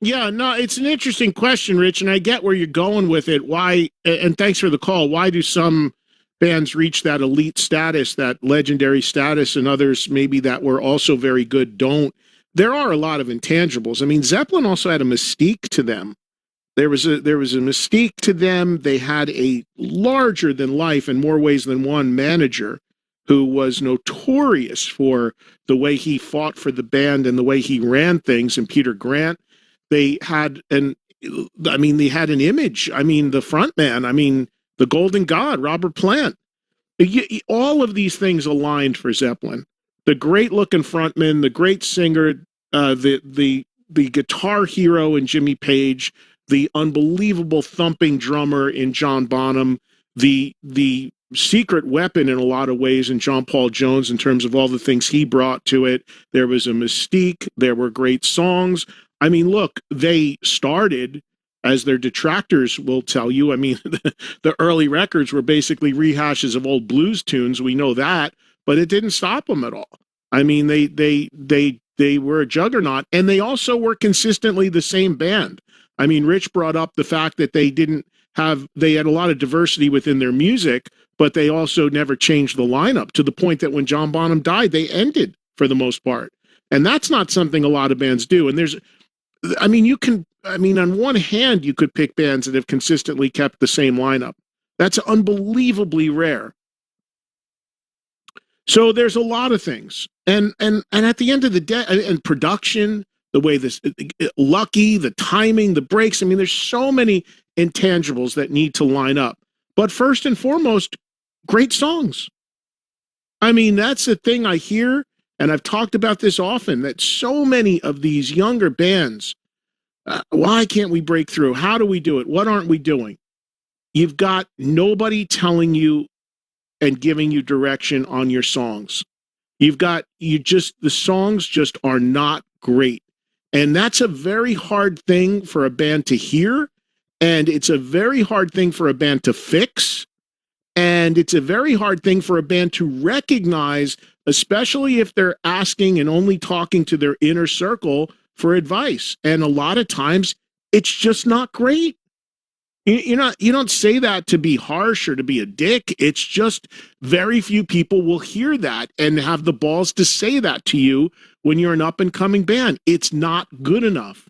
Yeah, no, it's an interesting question, Rich, and I get where you're going with it. Why, and thanks for the call. Why do some bands reach that elite status, that legendary status, and others maybe that were also very good don't? There are a lot of intangibles. I mean, Zeppelin also had a mystique to them. There was a mystique to them. They had a larger than life, in more ways than one, manager who was notorious for the way he fought for the band and the way he ran things. And Peter Grant, they had an, I mean, they had an image. I mean, the front man. I mean, the Golden God, Robert Plant. All of these things aligned for Zeppelin. The great looking frontman, the great singer, the guitar hero in Jimmy Page, the unbelievable thumping drummer in John Bonham, the secret weapon in a lot of ways in John Paul Jones in terms of all the things he brought to it. There was a mystique. There were great songs. I mean, look, they started, as their detractors will tell you. I mean, the early records were basically rehashes of old blues tunes. We know that, but it didn't stop them at all. I mean, they were a juggernaut, and they also were consistently the same band. I mean, Rich brought up the fact that they had a lot of diversity within their music, but they also never changed the lineup to the point that when John Bonham died, they ended for the most part. And that's not something a lot of bands do. And on one hand, you could pick bands that have consistently kept the same lineup. That's unbelievably rare. So there's a lot of things. And at the end of the day, and production, the way this lucky, the timing, the breaks. I mean, there's so many intangibles that need to line up. But first and foremost, great songs. I mean, that's the thing I hear, and I've talked about this often, that so many of these younger bands, why can't we break through? How do we do it? What aren't we doing? You've got nobody telling you and giving you direction on your songs. The songs just are not great. And that's a very hard thing for a band to hear. And it's a very hard thing for a band to fix. And it's a very hard thing for a band to recognize, especially if they're asking and only talking to their inner circle for advice. And a lot of times it's just not great. You don't say that to be harsh or to be a dick. It's just very few people will hear that and have the balls to say that to you when you're an up and coming band. It's not good enough.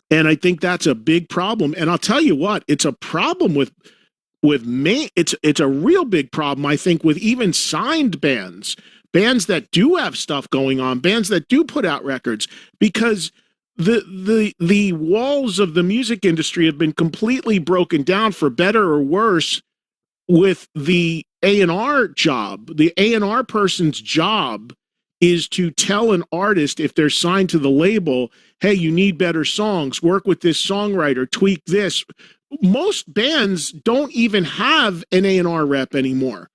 And I think that's a big problem. And I'll tell you what, it's a problem with me. It's a real big problem, I think, with even signed bands that do have stuff going on, bands that do put out records, because the walls of the music industry have been completely broken down, for better or worse, with the A&R job. The A&R person's job is to tell an artist, if they're signed to the label, hey, you need better songs, work with this songwriter, tweak this. Most bands don't even have an A&R rep anymore.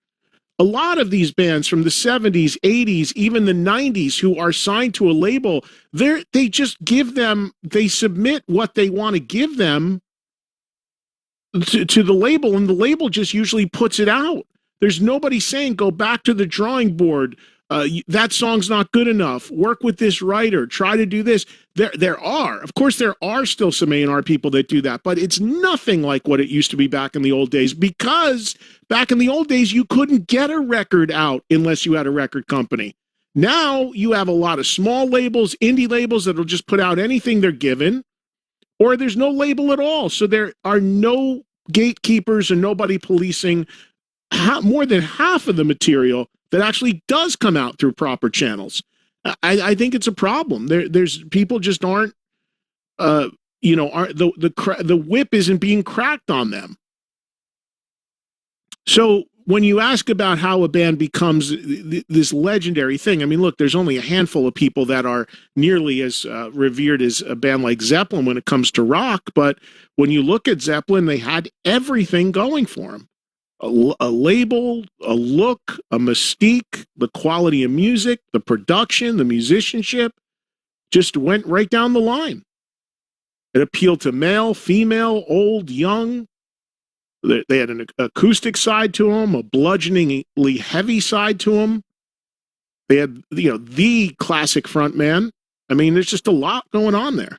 A lot of these bands from the 70s, 80s, even the 90s who are signed to a label, they just they submit what they want to give them to the label, and the label just usually puts it out. There's nobody saying, go back to the drawing board. That song's not good enough. Work with this writer. Try to do this. There are still some A&R people that do that, but it's nothing like what it used to be back in the old days, because back in the old days, you couldn't get a record out unless you had a record company. Now you have a lot of small labels, indie labels that'll just put out anything they're given, or there's no label at all. So there are no gatekeepers and nobody policing more than half of the material that actually does come out through proper channels. I think it's a problem. There's people just aren't, the whip isn't being cracked on them. So when you ask about how a band becomes this legendary thing, I mean, look, there's only a handful of people that are nearly as revered as a band like Zeppelin when it comes to rock. But when you look at Zeppelin, they had everything going for them. A label, a look, a mystique, the quality of music, the production, the musicianship, just went right down the line. It appealed to male, female, old, young. They had an acoustic side to them, a bludgeoningly heavy side to them. They had, the classic frontman. I mean, there's just a lot going on there.